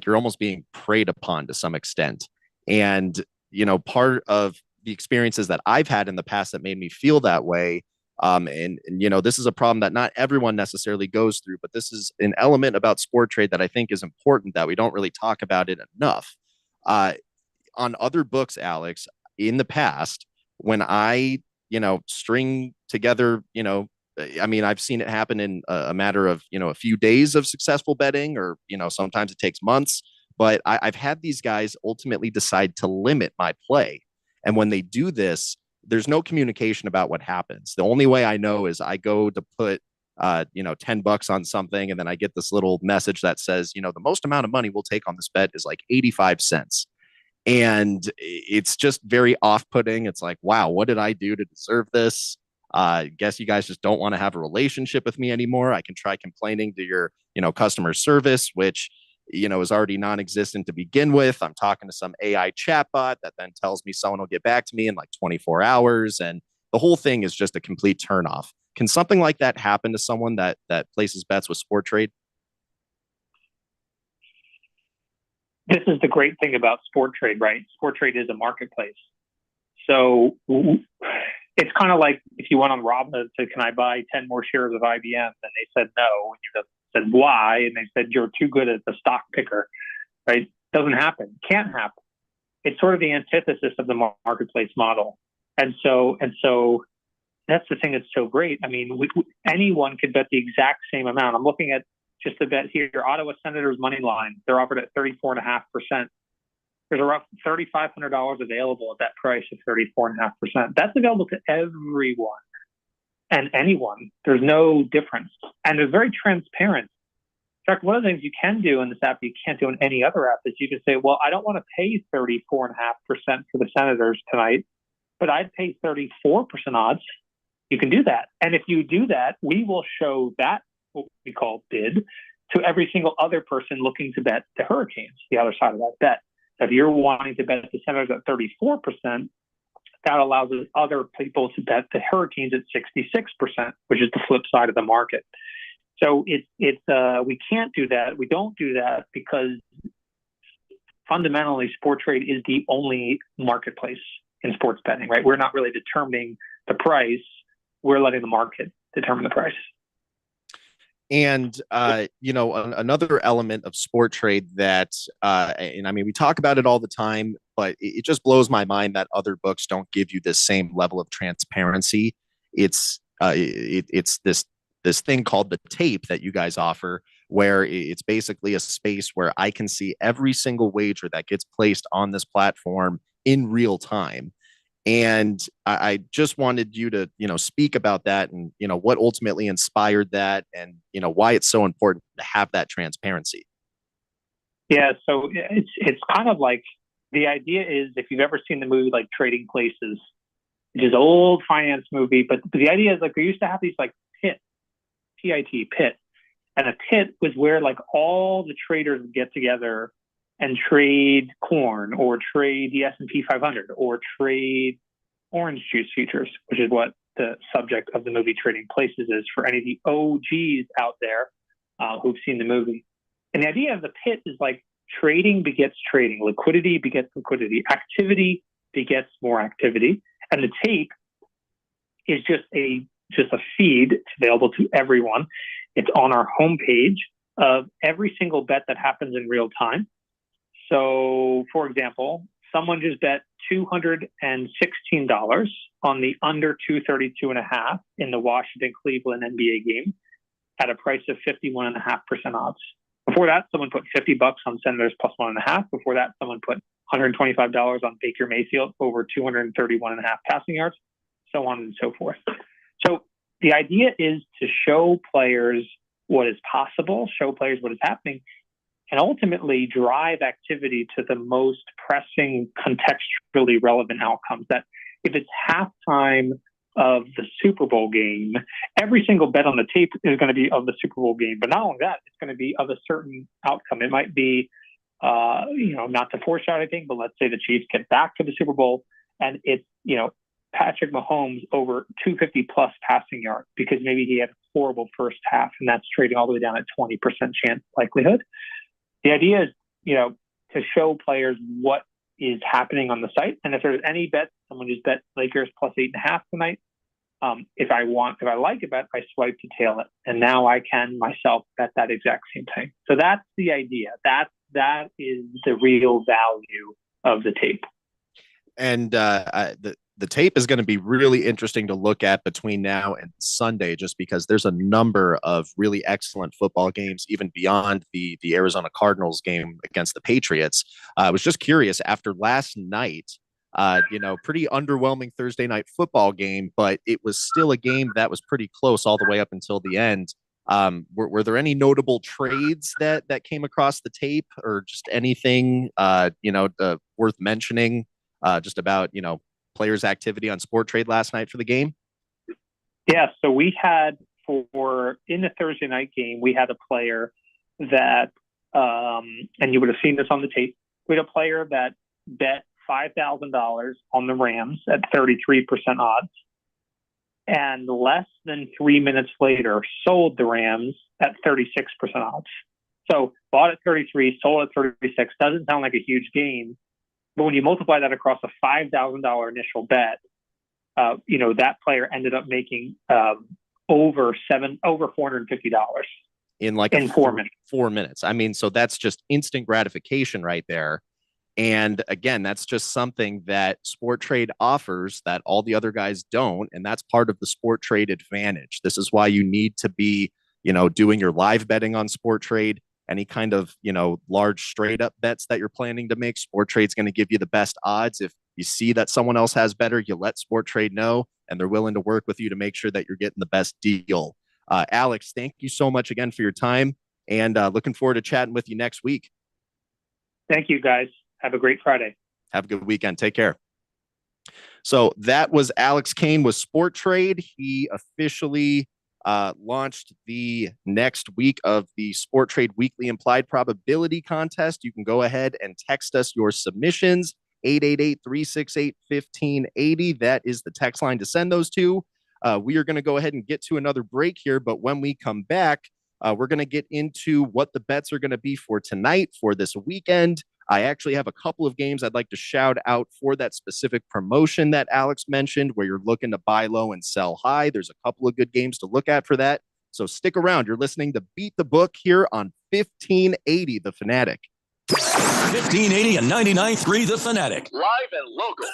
Speaker 1: you're almost being preyed upon to some extent. And, part of the experiences that I've had in the past that made me feel that way. And this is a problem that not everyone necessarily goes through, but this is an element about sport trade that I think is important that we don't really talk about it enough. On other books, Alex, in the past, when I, string together, I've seen it happen in a matter of, a few days of successful betting, or, sometimes it takes months, but I've had these guys ultimately decide to limit my play. And when they do this, there's no communication about what happens. The only way I know is I go to put, $10 on something, and then I get this little message that says, the most amount of money we'll take on this bet is like 85 cents. And it's just very off-putting. It's like, wow, what did I do to deserve this? Guess you guys just don't want to have a relationship with me anymore. I can try complaining to your, customer service, which, is already non-existent to begin with. I'm talking to some AI chatbot that then tells me someone will get back to me in like 24 hours. And the whole thing is just a complete turnoff. Can something like that happen to someone that places bets with Sport Trade?
Speaker 16: This is the great thing about Sport Trade, right? Sport Trade is a marketplace. So it's kind of like if you went on Robinhood and said, can I buy 10 more shares of IBM? And they said no. And you said, why? And they said, you're too good at the stock picker, right? Doesn't happen. Can't happen. It's sort of the antithesis of the marketplace model. And so that's the thing that's so great. I mean, anyone could bet the exact same amount. I'm looking at just the bet here, Ottawa Senators money line. They're offered at 34.5%. There's around $3,500 available at that price of 34.5%. That's available to everyone and anyone. There's no difference. And it's very transparent. In fact, one of the things you can do in this app you can't do in any other app is you can say, well, I don't want to pay 34.5% for the Senators tonight, but I'd pay 34% odds. You can do that. And if you do that, we will show that, what we call bid, to every single other person looking to bet the Hurricanes, the other side of that bet. If you're wanting to bet the Senators at 34%, that allows other people to bet the Hurricanes at 66%, which is the flip side of the market. So we can't do that. We don't do that because fundamentally Sport Trade is the only marketplace in sports betting, right? We're not really determining the price. We're letting the market determine the price.
Speaker 1: And, another element of Sport Trade that, we talk about it all the time, but it just blows my mind that other books don't give you this same level of transparency. It's this thing called the tape that you guys offer, where it's basically a space where I can see every single wager that gets placed on this platform in real time. And I just wanted you to, speak about that and, what ultimately inspired that and, why it's so important to have that transparency.
Speaker 16: Yeah. So it's kind of like the idea is, if you've ever seen the movie like Trading Places, which is an old finance movie, but the idea is like, we used to have these like pit, pit. And a pit was where like all the traders would get together and trade corn or trade the S&P 500 or trade orange juice futures, which is what the subject of the movie Trading Places is for any of the OGs out there who've seen the movie. And the idea of the pit is like trading begets trading, liquidity begets liquidity, activity begets more activity. And the tape is just a feed. It's available to everyone. It's on our homepage of every single bet that happens in real time. So, for example, someone just bet $216 on the under 232.5 in the Washington-Cleveland NBA game at a price of 51.5% odds. Before that, someone put $50 on Senators plus 1.5. Before that, someone put $125 on Baker Mayfield over 231.5 passing yards, so on and so forth. So the idea is to show players what is possible, show players what is happening, and ultimately drive activity to the most pressing, contextually relevant outcomes. That if it's halftime of the Super Bowl game, every single bet on the tape is going to be of the Super Bowl game. But not only that, it's going to be of a certain outcome. It might be, not to foreshadow anything, but let's say the Chiefs get back to the Super Bowl and it's, Patrick Mahomes over 250 plus passing yards because maybe he had horrible first half, and that's trading all the way down at 20% chance likelihood. The idea is, to show players what is happening on the site. And if there's any bet, someone just bet Lakers plus 8.5 tonight. If I like a bet, I swipe to tail it. And now I can myself bet that exact same thing. So that's the idea. That is the real value of the tape.
Speaker 1: And the tape is going to be really interesting to look at between now and Sunday, just because there's a number of really excellent football games, even beyond the Arizona Cardinals game against the Patriots. I was just curious, after last night, pretty underwhelming Thursday night football game, but it was still a game that was pretty close all the way up until the end. Were there any notable trades that came across the tape, or just anything, worth mentioning, just about, players' activity on Sport Trade last night for the game?
Speaker 16: Yeah, so we had in the Thursday night game, we had a player that, and you would have seen this on the tape, we had a player that bet $5,000 on the Rams at 33% odds, and less than 3 minutes later sold the Rams at 36% odds. So bought at 33, sold at 36. Doesn't sound like a huge gain, but when you multiply that across a $5,000 initial bet, that player ended up making over $450
Speaker 1: in
Speaker 16: 4 minutes.
Speaker 1: 4 minutes. I mean, so that's just instant gratification right there. And again, that's just something that Sport Trade offers that all the other guys don't. And that's part of the Sport Trade advantage. This is why you need to be, doing your live betting on Sport Trade. Any kind of, large straight up bets that you're planning to make, Sport Trade's going to give you the best odds. If you see that someone else has better, you let Sport Trade know, and they're willing to work with you to make sure that you're getting the best deal. Alex, thank you so much again for your time, and looking forward to chatting with you next week.
Speaker 16: Thank you, guys. Have a great Friday.
Speaker 1: Have a good weekend. Take care. So that was Alex Kane with Sport Trade. He officially launched the next week of the Sport Trade Weekly Implied Probability Contest. You can go ahead and text us your submissions, 888-368-1580. That is the text line to send those to. We are going to go ahead and get to another break here, but when we come back, we're going to get into what the bets are going to be for tonight, for this weekend. I actually have a couple of games I'd like to shout out for that specific promotion that Alex mentioned, where you're looking to buy low and sell high. There's a couple of good games to look at for that. So stick around. You're listening to Beat the Book here on 1580 The Fanatic.
Speaker 6: 1580 and 99.3 The Fanatic. Live and local.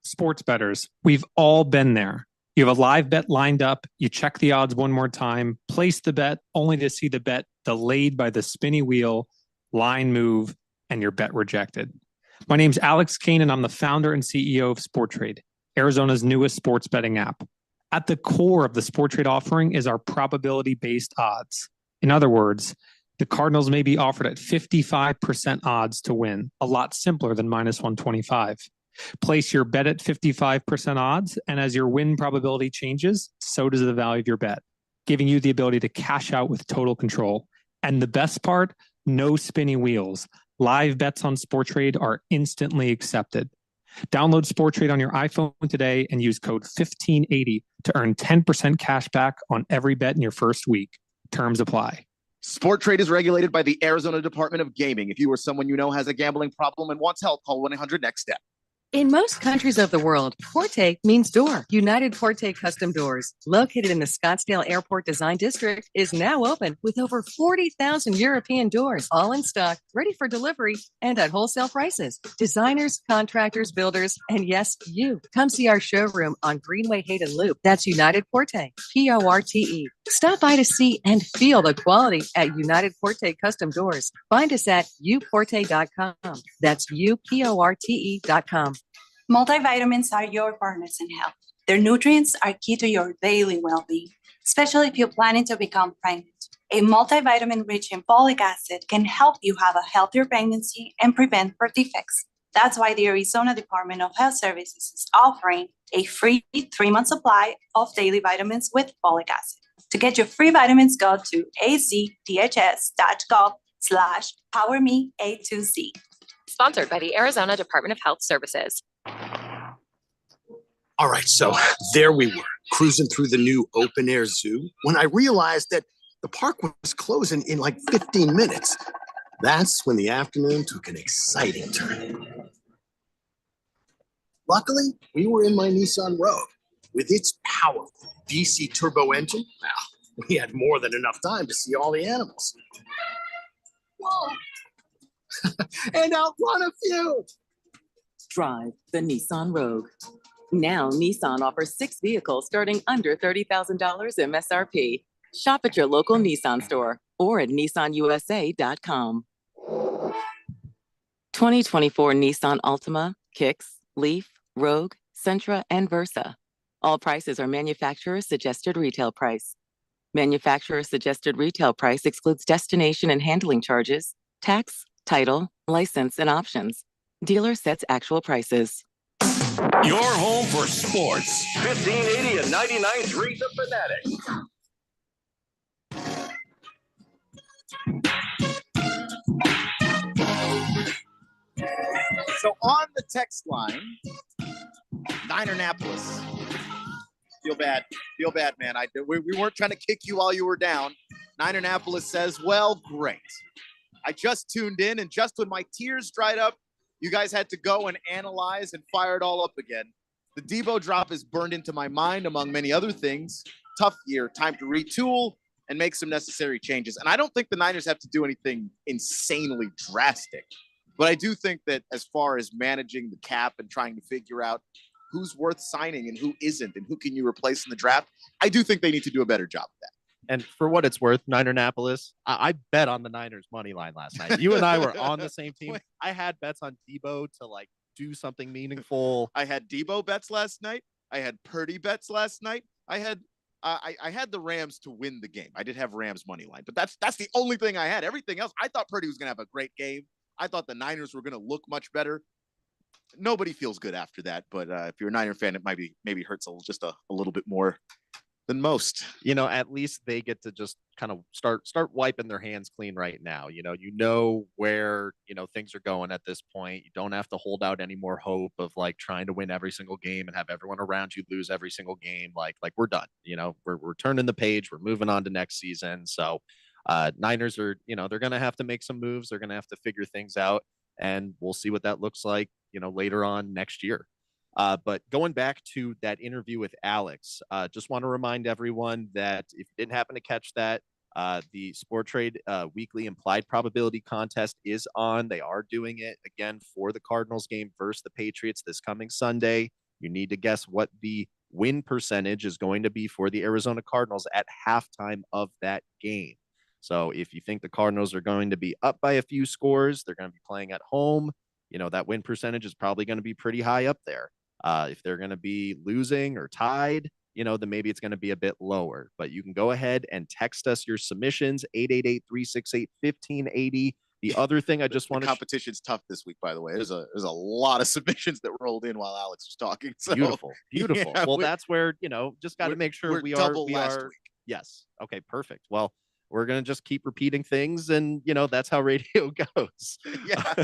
Speaker 17: Sports bettors, we've all been there. You have a live bet lined up, you check the odds one more time, place the bet only to see the bet delayed by the spinny wheel, line move, and your bet rejected. My name's Alex Kane, and I'm the founder and CEO of Sport Trade, Arizona's newest sports betting app. At the core of the Sport Trade offering is our probability-based odds. In other words, the Cardinals may be offered at 55% odds to win, a lot simpler than minus 125. Place your bet at 55% odds, and as your win probability changes, so does the value of your bet, giving you the ability to cash out with total control. And the best part, no spinny wheels. Live bets on Sport Trade are instantly accepted. Download Sport Trade on your iPhone today and use code 1580 to earn 10% cash back on every bet in your first week. Terms apply.
Speaker 2: Sport Trade is regulated by the Arizona Department of Gaming. If you or someone you know has a gambling problem and wants help, call 1-800-NEXT-STEP.
Speaker 3: In most countries of the world, Porte means door. United Porte Custom Doors, located in the Scottsdale Airport Design District, is now open with over 40,000 European doors, all in stock, ready for delivery, and at wholesale prices. Designers, contractors, builders, and yes, you. Come see our showroom on Greenway Hayden Loop. That's United Porte, Porte. Stop by to see and feel the quality at United Porte Custom Doors. Find us at uporte.com. That's uporte.com.
Speaker 18: Multivitamins are your partners in health. Their nutrients are key to your daily well-being, especially if you're planning to become pregnant. A multivitamin rich in folic acid can help you have a healthier pregnancy and prevent birth defects. That's why the Arizona Department of Health Services is offering a free 3-month supply of daily vitamins with folic acid. To get your free vitamins, go to azdhs.gov/PowerMe-A2C.
Speaker 19: Sponsored by the Arizona Department of Health Services. All right, so there we were, cruising through the new open air zoo when I realized that the park was closing in like 15 minutes. That's when the afternoon took an exciting turn. Luckily, we were in my Nissan Rogue. With its powerful DC turbo engine, well, we had more than enough time to see all the animals. Whoa! And outrun a few.
Speaker 20: Drive the Nissan Rogue. Now, Nissan offers 6 vehicles starting under $30,000 MSRP. Shop at your local Nissan store or at nissanusa.com. 2024 Nissan Altima, Kicks, Leaf, Rogue, Sentra, and Versa. All prices are manufacturer suggested retail price. Manufacturer suggested retail price excludes destination and handling charges, tax, title, license, and options. Dealer sets actual prices.
Speaker 6: Your home for sports. 1580 and 99.3 The Fanatic.
Speaker 7: So on the text line, Ninernapolis. Feel bad, man. We weren't trying to kick you while you were down. Ninernapolis says, well, great. I just tuned in, and just when my tears dried up, you guys had to go and analyze and fire it all up again. The Debo drop is burned into my mind, among many other things. Tough year, time to retool and make some necessary changes. And I don't think the Niners have to do anything insanely drastic. But I do think that as far as managing the cap and trying to figure out who's worth signing and who isn't and who can you replace in the draft, I do think they need to do a better job of that.
Speaker 1: And for what it's worth, Ninernapolis, I bet on the Niners money line last night. You and I were on the same team. I had bets on Debo to like do something meaningful.
Speaker 2: I had Debo bets last night. I had Purdy bets last night. I had the Rams to win the game. I did have Rams money line, but that's the only thing I had. Everything else, I thought Purdy was going to have a great game. I thought the Niners were going to look much better. Nobody feels good after that, but if you're a Niner fan, it maybe hurts just a little bit more than most.
Speaker 1: You know, at least they get to just kind of start wiping their hands clean right now. You know where, things are going at this point. You don't have to hold out any more hope of like trying to win every single game and have everyone around you lose every single game. Like we're done. We're turning the page. We're moving on to next season. So Niners are, they're going to have to make some moves. They're going to have to figure things out, and we'll see what that looks like, later on next year. But going back to that interview with Alex, just want to remind everyone that if you didn't happen to catch that, the Sport Trade weekly implied probability contest is on. They are doing it again for the Cardinals game versus the Patriots this coming Sunday. You need to guess what the win percentage is going to be for the Arizona Cardinals at halftime of that game. So if you think the Cardinals are going to be up by a few scores, they're going to be playing at home, that win percentage is probably going to be pretty high up there. If they're going to be losing or tied, then maybe it's going to be a bit lower. But you can go ahead and text us your submissions, 888-368-1580. The other thing I just want to...
Speaker 2: Competition's tough this week, by the way. There's a lot of submissions that rolled in while Alex was talking. So.
Speaker 1: Beautiful.
Speaker 2: Yeah,
Speaker 1: well, that's where, just got to make sure we are...
Speaker 2: last week.
Speaker 1: Yes. Okay, perfect. Well, we're going to just keep repeating things, and, that's how radio goes.
Speaker 2: Yeah.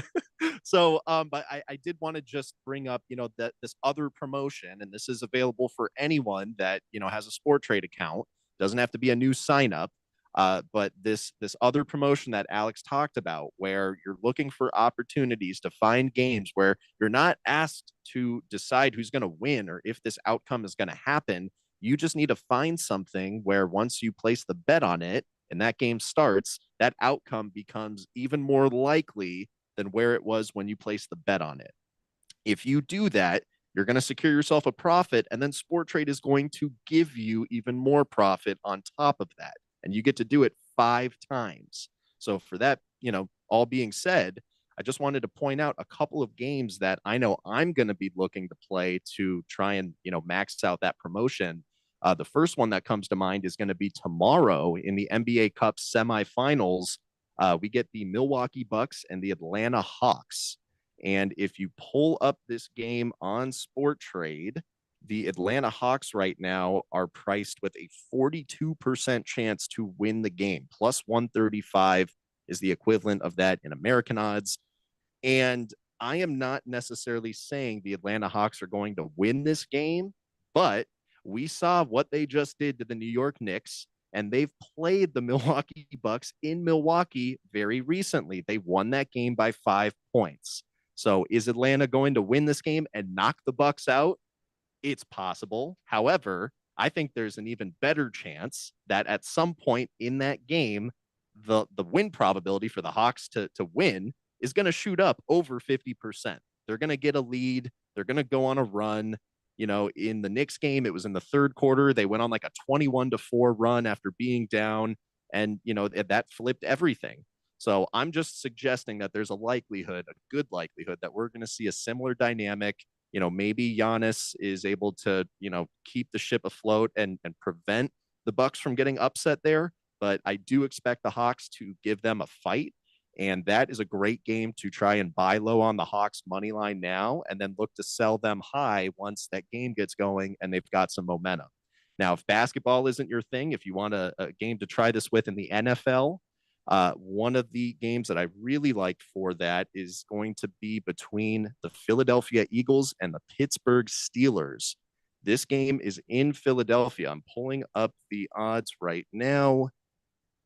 Speaker 1: So, but I did want to just bring up, that this other promotion, and this is available for anyone that, has a Sport Trade account. Doesn't have to be a new sign up. But this other promotion that Alex talked about, where you're looking for opportunities to find games where you're not asked to decide who's going to win or if this outcome is going to happen. You just need to find something where once you place the bet on it, and that game starts, that outcome becomes even more likely than where it was when you placed the bet on it. If you do that, you're going to secure yourself a profit, and then Sport Trade is going to give you even more profit on top of that. And you get to do it 5 times. So for that, all being said, I just wanted to point out a couple of games that I know I'm going to be looking to play to try and, max out that promotion. The first one that comes to mind is going to be tomorrow in the NBA Cup semifinals. We get the Milwaukee Bucks and the Atlanta Hawks. And if you pull up this game on Sport Trade, the Atlanta Hawks right now are priced with a 42% chance to win the game. Plus 135 is the equivalent of that in American odds. And I am not necessarily saying the Atlanta Hawks are going to win this game, But we saw what they just did to the New York Knicks, and they've played the Milwaukee Bucks in Milwaukee very recently. They won that game by 5 points. So is Atlanta going to win this game and knock the Bucks out? It's possible. However, I think there's an even better chance that at some point in that game, the win probability for the Hawks to win is going to shoot up over 50%. They're going to get a lead. They're going to go on a run. In the Knicks game, it was in the third quarter. They went on like a 21-4 run after being down, and that flipped everything. So I'm just suggesting that there's a good likelihood that we're going to see a similar dynamic. Maybe Giannis is able to, keep the ship afloat and prevent the Bucks from getting upset there. But I do expect the Hawks to give them a fight. And that is a great game to try and buy low on the Hawks money line now, and then look to sell them high once that game gets going and they've got some momentum. Now, if basketball isn't your thing, if you want a game to try this with in the NFL, one of the games that I really like for that is going to be between the Philadelphia Eagles and the Pittsburgh Steelers. This game is in Philadelphia. I'm pulling up the odds right now.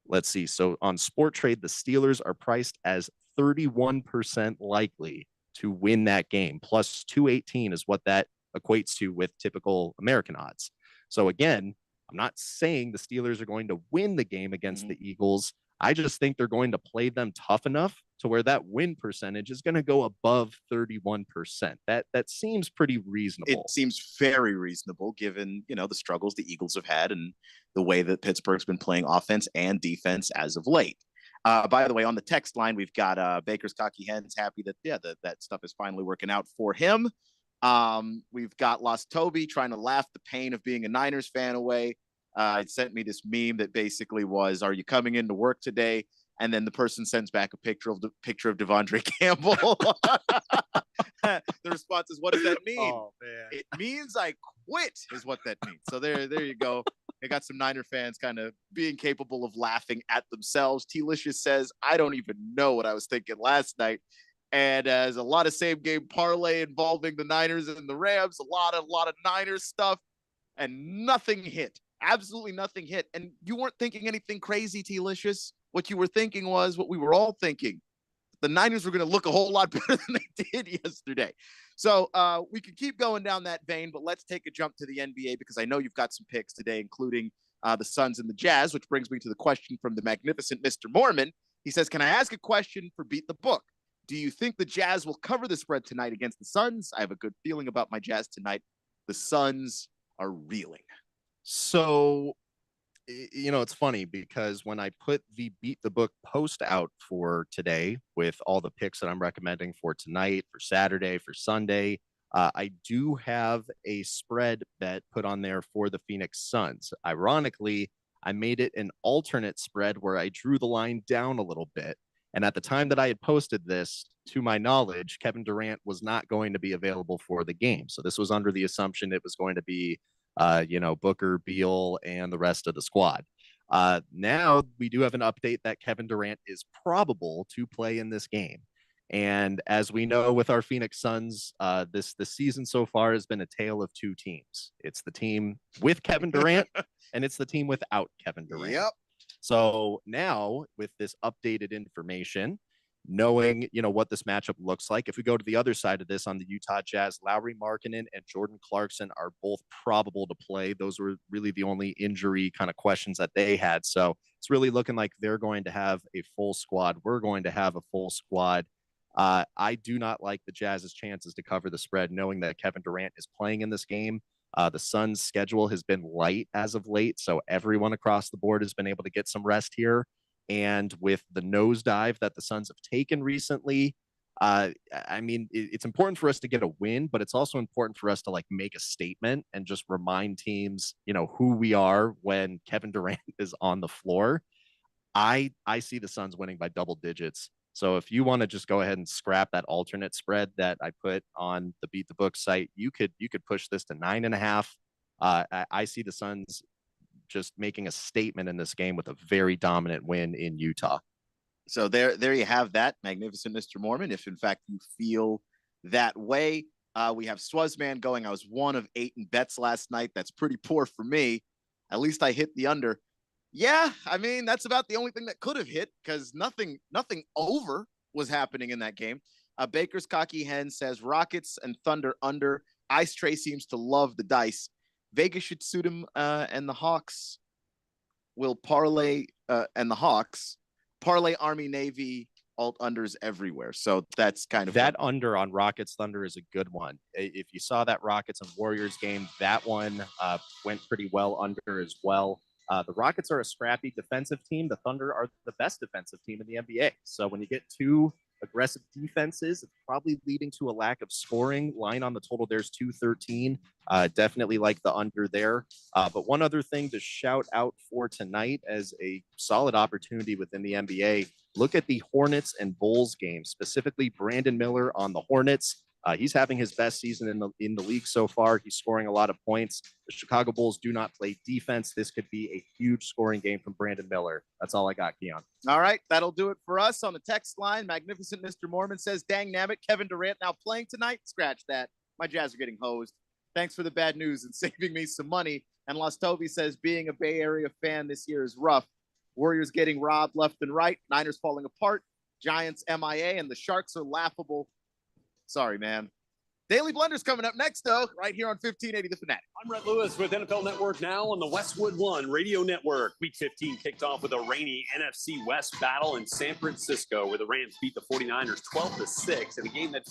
Speaker 1: Let's see. So on Sport Trade, the Steelers are priced as 31% likely to win that game. Plus 218 is what that equates to with typical American odds. So again, I'm not saying the Steelers are going to win the game against the Eagles. I just think they're going to play them tough enough to where that win percentage is going to go above 31%. That seems pretty reasonable.
Speaker 2: It seems very reasonable given, the struggles the Eagles have had and the way that Pittsburgh's been playing offense and defense as of late. By the way, on the text line, we've got Baker's Cocky Hens happy that, that stuff is finally working out for him. We've got Lost Toby trying to laugh the pain of being a Niners fan away. It sent me this meme that basically was, "Are you coming into work today?" And then the person sends back a picture of Devondre Campbell. The response is, "What does that mean?"
Speaker 7: Oh, man.
Speaker 2: It means I quit, is what that means. So there you go. I got some Niner fans kind of being capable of laughing at themselves. T-Licious says, "I don't even know what I was thinking last night." And as a lot of same game parlay involving the Niners and the Rams, a lot of Niners stuff, and nothing hit. Absolutely nothing hit. And you weren't thinking anything crazy, T-Licious. What you were thinking was what we were all thinking. The Niners were going to look a whole lot better than they did yesterday. So we could keep going down that vein, but let's take a jump to the NBA because I know you've got some picks today, including the Suns and the Jazz, which brings me to the question from the magnificent Mr. Mormon. He says, "Can I ask a question for Beat the Book? Do you think the Jazz will cover the spread tonight against the Suns? I have a good feeling about my Jazz tonight. The Suns are reeling."
Speaker 1: So, it's funny because when I put the Beat the Book post out for today with all the picks that I'm recommending for tonight, for Saturday, for Sunday, I do have a spread bet put on there for the Phoenix Suns. Ironically, I made it an alternate spread where I drew the line down a little bit. And at the time that I had posted this, to my knowledge, Kevin Durant was not going to be available for the game. So this was under the assumption it was going to be Booker, Beal, and the rest of the squad. Now we do have an update that Kevin Durant is probable to play in this game. And as we know with our Phoenix Suns, this season so far has been a tale of two teams. It's the team with Kevin Durant and it's the team without Kevin Durant.
Speaker 2: Yep.
Speaker 1: So now with this updated information, knowing, what this matchup looks like. If we go to the other side of this on the Utah Jazz, Lauri Markkanen and Jordan Clarkson are both probable to play. Those were really the only injury kind of questions that they had. So it's really looking like they're going to have a full squad. We're going to have a full squad. I do not like the Jazz's chances to cover the spread, knowing that Kevin Durant is playing in this game. The Suns' schedule has been light as of late, so everyone across the board has been able to get some rest here. And with the nosedive that the Suns have taken recently, it's important for us to get a win, but it's also important for us to make a statement and just remind teams, who we are when Kevin Durant is on the floor. I see the Suns winning by double digits. So if you want to just go ahead and scrap that alternate spread that I put on the Beat the Book site, you could push this to 9.5. I see the Suns just making a statement in this game with a very dominant win in Utah.
Speaker 2: So there you have that, magnificent Mr. Mormon. If in fact you feel that way, We have Swazman going. I was 1 of 8 in bets last night. That's pretty poor for me. At least I hit the under. Yeah, I mean, that's about the only thing that could have hit because nothing over was happening in that game. Baker's Cocky Hen says Rockets and Thunder under. Ice Tray seems to love the dice. Vegas should suit him, and the Hawks will parlay, and the Hawks parlay Army Navy alt unders everywhere. So that's kind of
Speaker 21: that under on Rockets Thunder is a good one. If you saw that Rockets and Warriors game, that one went pretty well under as well. The Rockets are a scrappy defensive team. The Thunder are the best defensive team in the NBA. So when you get two aggressive defenses, it's probably leading to a lack of scoring. Line on the total, there's 213. Definitely like the under there. But one other thing to shout out for tonight as a solid opportunity within the NBA, look at the Hornets and Bulls game, specifically Brandon Miller on the Hornets. He's having his best season in the league so far. He's scoring a lot of points. The Chicago Bulls do not play defense. This could be a huge scoring game from Brandon Miller. That's all I got, Keon.
Speaker 7: All right, that'll do it for us on the text line. Magnificent Mr. Mormon says, dang nabbit, Kevin Durant now playing tonight? Scratch that. My Jazz are getting hosed. Thanks for the bad news and saving me some money. And Lostovi says, being a Bay Area fan this year is rough. Warriors getting robbed left and right. Niners falling apart. Giants MIA, and the Sharks are laughable. Sorry, man. Daily Blender's coming up next, though, right here on 1580 The Fanatic.
Speaker 22: I'm Rhett Lewis with NFL Network now on the Westwood One Radio Network. Week 15 kicked off with a rainy NFC West battle in San Francisco, where the Rams beat the 49ers 12-6 in a game that